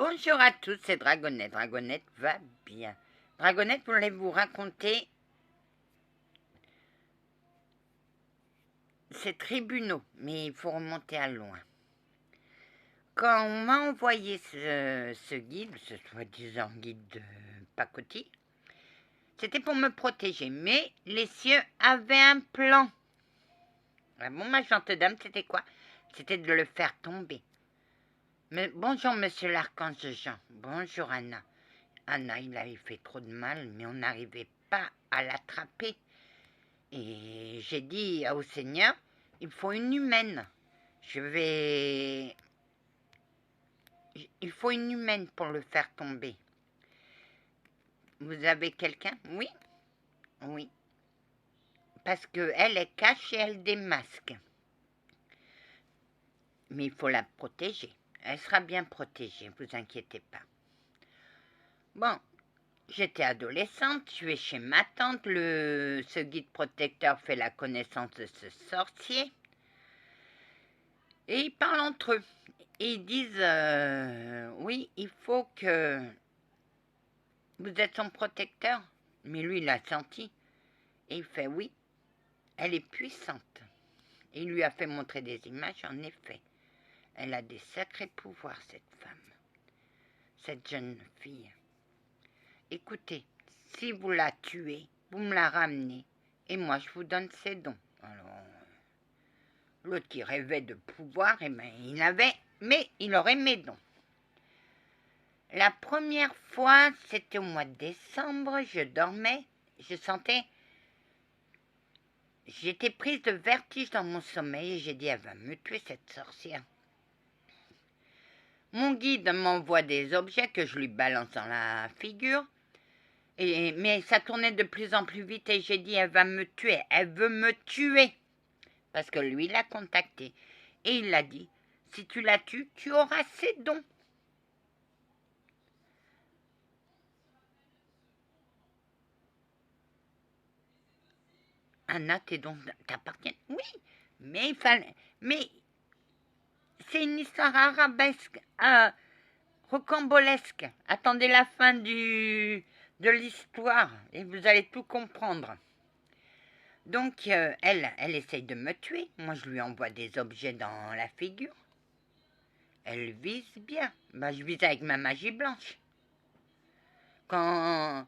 Bonjour à tous, c'est Dragonette. Dragonette va bien. Dragonette voulait vous raconter ces tribunaux, mais il faut remonter à loin. Quand on m'a envoyé ce guide, ce soi-disant guide de pacotille, c'était pour me protéger, mais les cieux avaient un plan. Ah bon, ma gentille dame, c'était quoi? C'était de le faire tomber. Mais bonjour, monsieur l'archange Jean. Bonjour, Anna. Anna, il avait fait trop de mal, mais on n'arrivait pas à l'attraper. Et j'ai dit au Seigneur, il faut une humaine. Il faut une humaine pour le faire tomber. Vous avez quelqu'un? Oui, oui. Parce qu'elle est cachée, elle démasque. Mais il faut la protéger. Elle sera bien protégée, vous inquiétez pas. Bon, j'étais adolescente, je vais chez ma tante, ce guide protecteur fait la connaissance de ce sorcier. Et ils parlent entre eux. Et ils disent, oui, il faut que... Vous êtes son protecteur? Mais lui, il a senti. Et il fait, oui, elle est puissante. Et il lui a fait montrer des images, en effet. Elle a des sacrés pouvoirs, cette femme. Cette jeune fille. Écoutez, si vous la tuez, vous me la ramenez. Et moi, je vous donne ses dons. Alors, l'autre qui rêvait de pouvoir, eh ben, il avait, mais il aurait mes dons. La première fois, c'était au mois de décembre, je dormais, j'étais prise de vertige dans mon sommeil et j'ai dit, elle va me tuer cette sorcière. Mon guide m'envoie des objets que je lui balance dans la figure, mais ça tournait de plus en plus vite et j'ai dit, elle va me tuer, elle veut me tuer. Parce que lui, il l'a contacté et il l'a dit, si tu la tues, tu auras ses dons. Anna, tes dons t'appartiennent? Oui, mais il fallait... Mais c'est une histoire arabesque, rocambolesque. Attendez la fin de l'histoire et vous allez tout comprendre. Donc, elle essaye de me tuer. Moi, je lui envoie des objets dans la figure. Elle vise bien. Bah, je vise avec ma magie blanche. Quand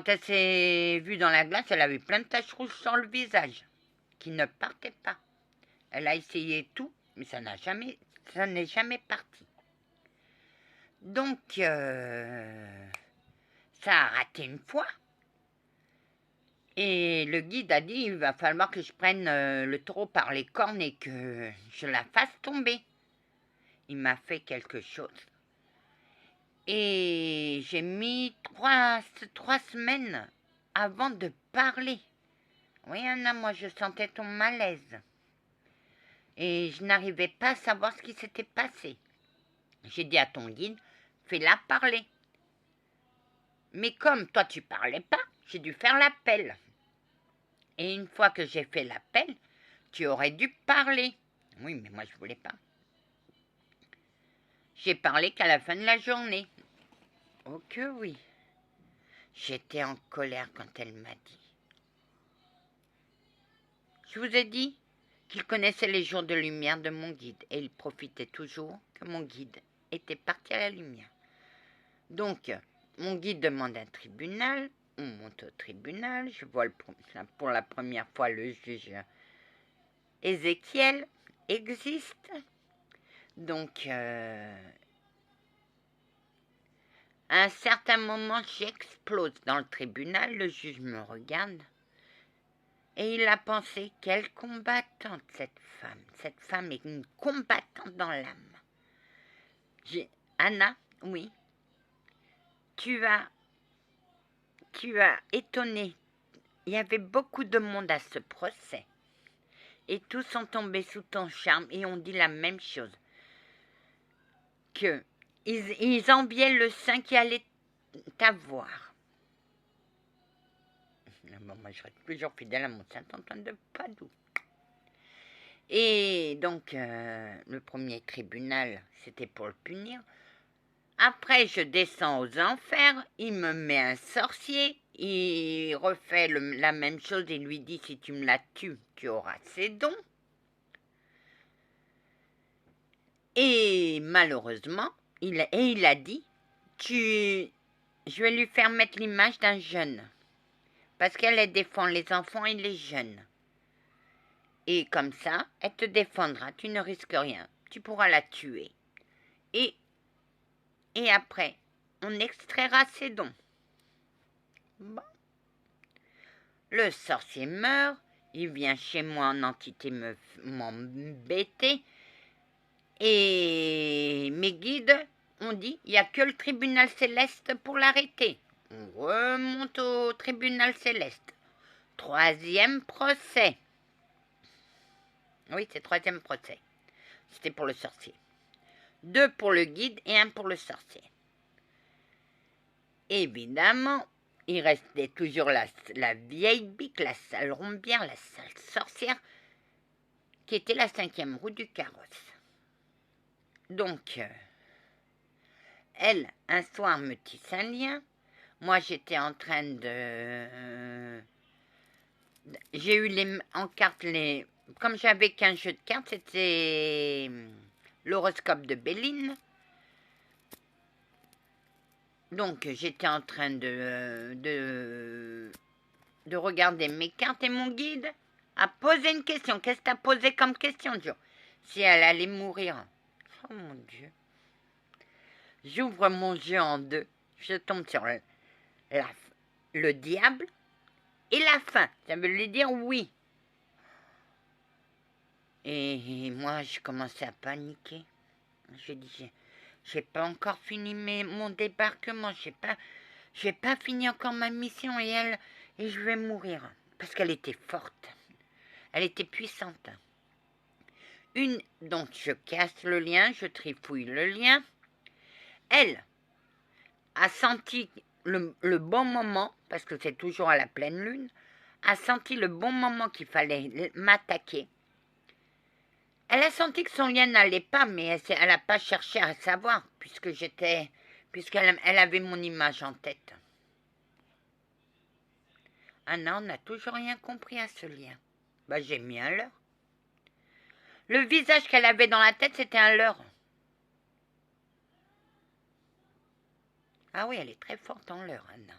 elle s'est vue dans la glace, elle avait plein de taches rouges sur le visage qui ne partaient pas. Elle a essayé tout, mais ça n'est jamais parti. Donc, ça a raté une fois. Et le guide a dit, il va falloir que je prenne le taureau par les cornes et que je la fasse tomber. Il m'a fait quelque chose. Et j'ai mis trois semaines avant de parler. Oui, Anna, moi je sentais ton malaise. Et je n'arrivais pas à savoir ce qui s'était passé. J'ai dit à ton guide, fais-la parler. Mais comme toi tu parlais pas, j'ai dû faire l'appel. Et une fois que j'ai fait l'appel, tu aurais dû parler. Oui, mais moi je voulais pas. J'ai parlé qu'à la fin de la journée. Oh que oui. J'étais en colère quand elle m'a dit. Je vous ai dit qu'il connaissait les jours de lumière de mon guide et il profitait toujours que mon guide était parti à la lumière. Donc, mon guide demande un tribunal, on monte au tribunal, je vois pour la première fois le juge Ézéchiel existe. Donc, à un certain moment, j'explose dans le tribunal, le juge me regarde et il a pensé, quelle combattante cette femme. Cette femme est une combattante dans l'âme. Anna, oui, tu as étonné. Il y avait beaucoup de monde à ce procès. Et tous sont tombés sous ton charme et ont dit la même chose. Ils enviaient le saint qui allait t'avoir. Bon, moi, je reste toujours fidèle à mon Saint-Antoine de Padoue. Et donc, le premier tribunal, c'était pour le punir. Après, je descends aux enfers, il me met un sorcier, il refait la même chose, il lui dit, si tu me la tues, tu auras ses dons. Et malheureusement, il a dit, je vais lui faire mettre l'image d'un jeune, parce qu'elle défend les enfants et les jeunes. Et comme ça, elle te défendra, tu ne risques rien, tu pourras la tuer. Et après, on extraira ses dons. Bon. Le sorcier meurt, il vient chez moi en entité m'embêter, et mes guides ont dit, il n'y a que le tribunal céleste pour l'arrêter. On remonte au tribunal céleste. 3e procès. Oui, c'est 3e procès. C'était pour le sorcier. 2 pour le guide et 1 pour le sorcier. Évidemment, il restait toujours la vieille bique, la sale rombière, la sale sorcière, qui était la 5e roue du carrosse. Donc, elle, un soir, me tisse un lien. Moi, j'étais en train de... J'ai eu en carte les... Comme j'avais qu'un jeu de cartes, c'était l'horoscope de Béline. Donc, j'étais en train de regarder mes cartes et mon guide a posé une question. Qu'est-ce que tu as posé comme question, Joe? Si elle allait mourir. Oh mon Dieu. J'ouvre mon jeu en 2. Je tombe sur le diable et la fin. Ça veut lui dire oui. Et moi, je commençais à paniquer. Je dis, j'ai pas encore fini mon débarquement. J'ai pas fini encore ma mission et je vais mourir. Parce qu'elle était forte. Elle était puissante. Donc je casse le lien, je trifouille le lien. Elle a senti le bon moment, parce que c'est toujours à la pleine lune, a senti le bon moment qu'il fallait m'attaquer. Elle a senti que son lien n'allait pas, mais elle n'a pas cherché à savoir, puisqu'elle avait mon image en tête. Anna, on n'a toujours rien compris à ce lien. Bah, j'ai mis un leurre. Le visage qu'elle avait dans la tête, c'était un leurre. Ah oui, elle est très forte en leurre, Anna.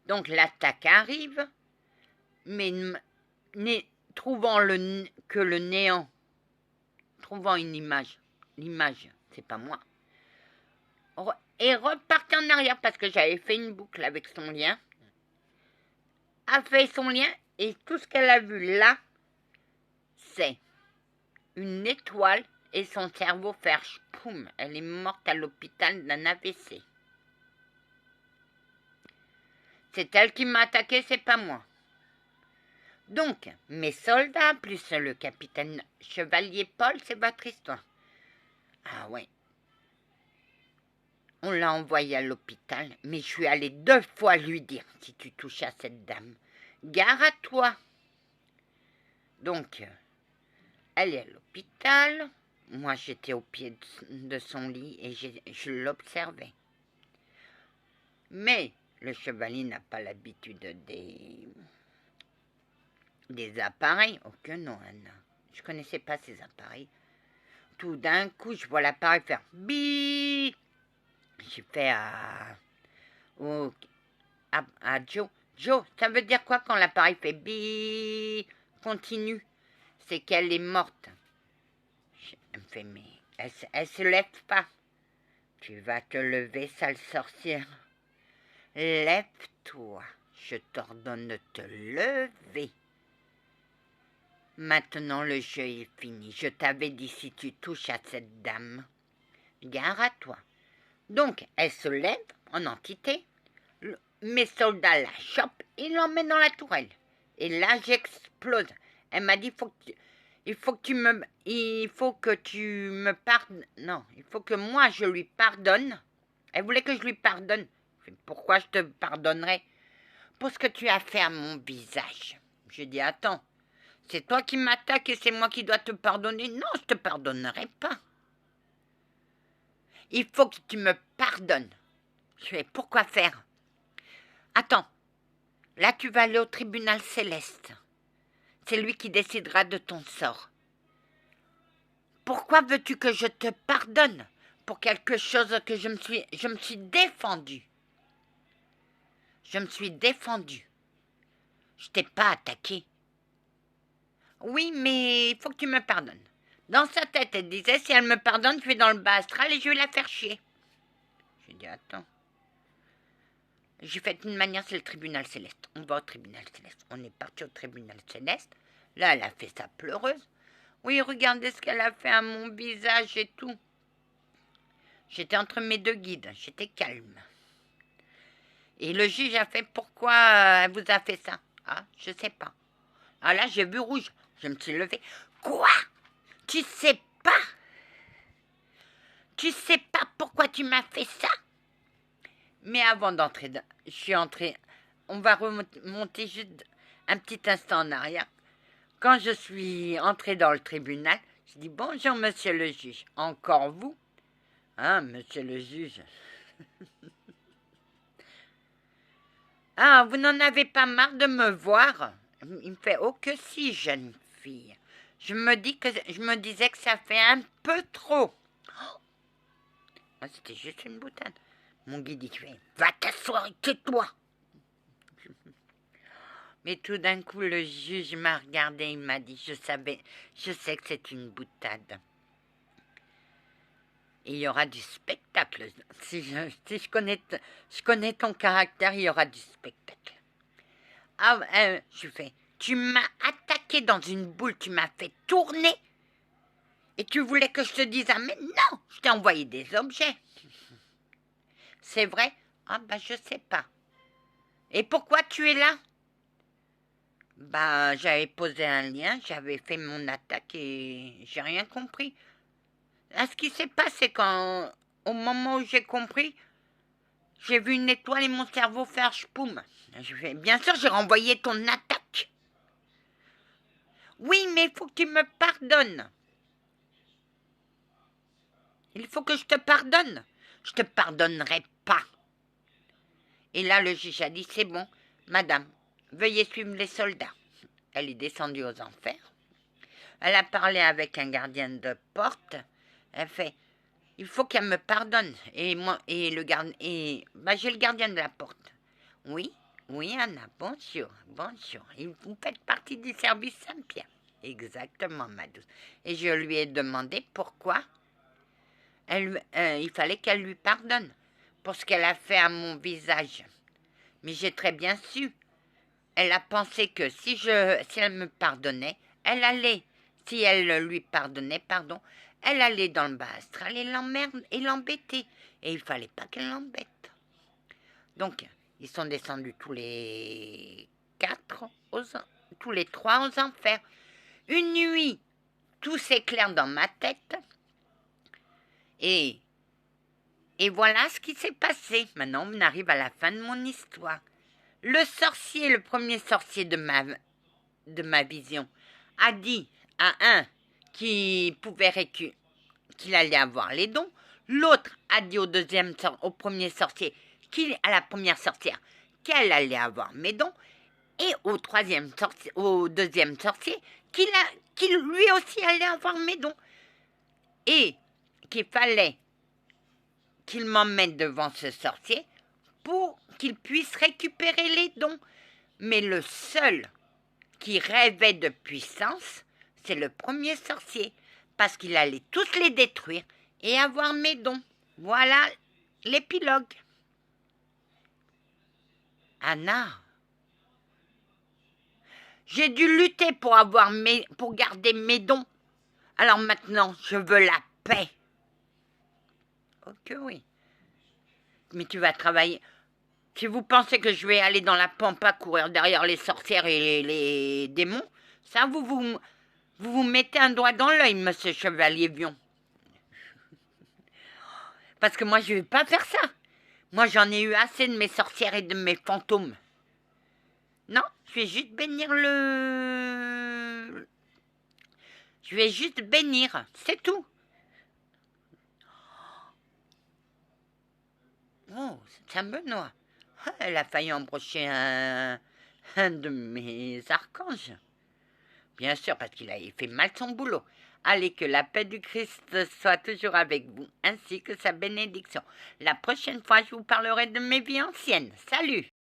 Donc l'attaque arrive, mais trouvant que le néant, trouvant une image, l'image, c'est pas moi, et reparti en arrière parce que j'avais fait une boucle avec son lien, a fait son lien et tout ce qu'elle a vu là, c'est une étoile et son cerveau faire poum, elle est morte à l'hôpital d'un AVC. C'est elle qui m'a attaqué, c'est pas moi. Donc, mes soldats, plus le capitaine Chevalier Paul, c'est votre histoire. Ah ouais. On l'a envoyé à l'hôpital, mais je suis allée 2 fois lui dire, si tu touches à cette dame, gare à toi. Donc, elle est à l'hôpital. Moi, j'étais au pied de son lit et je l'observais. Mais le chevalier n'a pas l'habitude des appareils. Oh que non, Anna. Je connaissais pas ces appareils. Tout d'un coup, je vois l'appareil faire bip. J'ai fait à Joe. Joe, ça veut dire quoi quand l'appareil fait bip? Continue. C'est qu'elle est morte. Elle me fait, mais elle se lève pas. Tu vas te lever, sale sorcière. Lève-toi. Je t'ordonne de te lever. Maintenant, le jeu est fini. Je t'avais dit, si tu touches à cette dame, gare à toi. Donc, elle se lève en entité. Mes soldats la chopent et l'emmènent dans la tourelle. Et là, j'explose. Elle m'a dit, il faut que tu me pardonnes. Non, il faut que moi, je lui pardonne. Elle voulait que je lui pardonne. Pourquoi je te pardonnerais? Pour ce que tu as fait à mon visage. Je dis, attends. C'est toi qui m'attaques et c'est moi qui dois te pardonner. Non, je te pardonnerai pas. Il faut que tu me pardonnes. Je fais, pourquoi faire? Attends, là tu vas aller au tribunal céleste. C'est lui qui décidera de ton sort. Pourquoi veux-tu que je te pardonne pour quelque chose que je me suis défendue? Je me suis défendue. Je t'ai pas attaqué. Oui, mais il faut que tu me pardonnes. Dans sa tête, elle disait, si elle me pardonne, je vais dans le bas astral et je vais la faire chier. J'ai dit, attends. J'ai fait une manière, c'est le tribunal céleste. On va au tribunal céleste. On est parti au tribunal céleste. Là, elle a fait sa pleureuse. Oui, regardez ce qu'elle a fait à mon visage et tout. J'étais entre mes deux guides. J'étais calme. Et le juge a fait, pourquoi elle vous a fait ça? Ah, je sais pas. Ah là, j'ai vu rouge. Je me suis levée. Quoi? Tu sais pas? Tu sais pas pourquoi tu m'as fait ça? Mais avant d'entrer, je suis entrée. On va remonter juste un petit instant en arrière. Quand je suis entrée dans le tribunal, je dis bonjour monsieur le juge. Encore vous? Ah, monsieur le juge. Ah, vous n'en avez pas marre de me voir? Il me fait, oh que si, jeune fille. Je me disais que ça fait un peu trop. Oh, c'était juste une boutade. Mon guide dit, va t'asseoir et tais-toi. Mais tout d'un coup, le juge m'a regardé, il m'a dit, je sais que c'est une boutade. Et il y aura du spectacle. Si je connais ton caractère, il y aura du spectacle. Ah, je fais, tu m'as attaqué dans une boule, tu m'as fait tourner. Et tu voulais que je te dise, ah mais non, je t'ai envoyé des objets. C'est vrai? Ah bah je sais pas. Et pourquoi tu es là? Bah j'avais posé un lien, j'avais fait mon attaque et j'ai rien compris. Là, ce qui s'est passé au moment où j'ai compris, j'ai vu une étoile et mon cerveau faire chpoum. Bien sûr, j'ai renvoyé ton attaque. Oui, mais il faut que tu me pardonnes. Il faut que je te pardonne. Je te pardonnerai pas. Et là, le juge a dit, c'est bon, madame, veuillez suivre les soldats. Elle est descendue aux enfers. Elle a parlé avec un gardien de porte. Elle fait, il faut qu'elle me pardonne. Et moi, j'ai le gardien de la porte. Oui, oui, Anna, bonjour. Et vous faites partie du service Saint-Pierre. Exactement, ma douce. Et je lui ai demandé pourquoi il fallait qu'elle lui pardonne pour ce qu'elle a fait à mon visage. Mais j'ai très bien su. Elle a pensé que si elle me pardonnait, si elle lui pardonnait, elle allait dans le bas astral et l'embêter. Et il fallait pas qu'elle l'embête. Donc, ils sont descendus tous les trois aux enfers. Une nuit, tout s'éclaire dans ma tête. Et voilà ce qui s'est passé. Maintenant, on arrive à la fin de mon histoire. Le premier sorcier de ma vision, a dit à un qu'il allait avoir les dons. L'autre a dit au premier sorcier, à la première sorcière, qu'elle allait avoir mes dons. Et au deuxième sorcier, qu'il lui aussi allait avoir mes dons. Et qu'il fallait qu'il m'emmène devant ce sorcier pour qu'il puisse récupérer les dons. Mais le seul qui rêvait de puissance, c'est le premier sorcier, parce qu'il allait tous les détruire et avoir mes dons. Voilà l'épilogue. Anna, j'ai dû lutter pour garder mes dons. Alors maintenant, je veux la paix. Ok, oui. Mais tu vas travailler. Si vous pensez que je vais aller dans la pampa courir derrière les sorcières et les démons, ça vous mettez un doigt dans l'œil, monsieur Chevalier Vion. Parce que moi, je ne vais pas faire ça. Moi, j'en ai eu assez de mes sorcières et de mes fantômes. Non, je vais juste bénir Je vais juste bénir, c'est tout. Saint-Benoît. Ah, elle a failli embaucher un de mes archanges. Bien sûr, parce qu'il avait fait mal son boulot. Allez, que la paix du Christ soit toujours avec vous, ainsi que sa bénédiction. La prochaine fois, je vous parlerai de mes vies anciennes. Salut!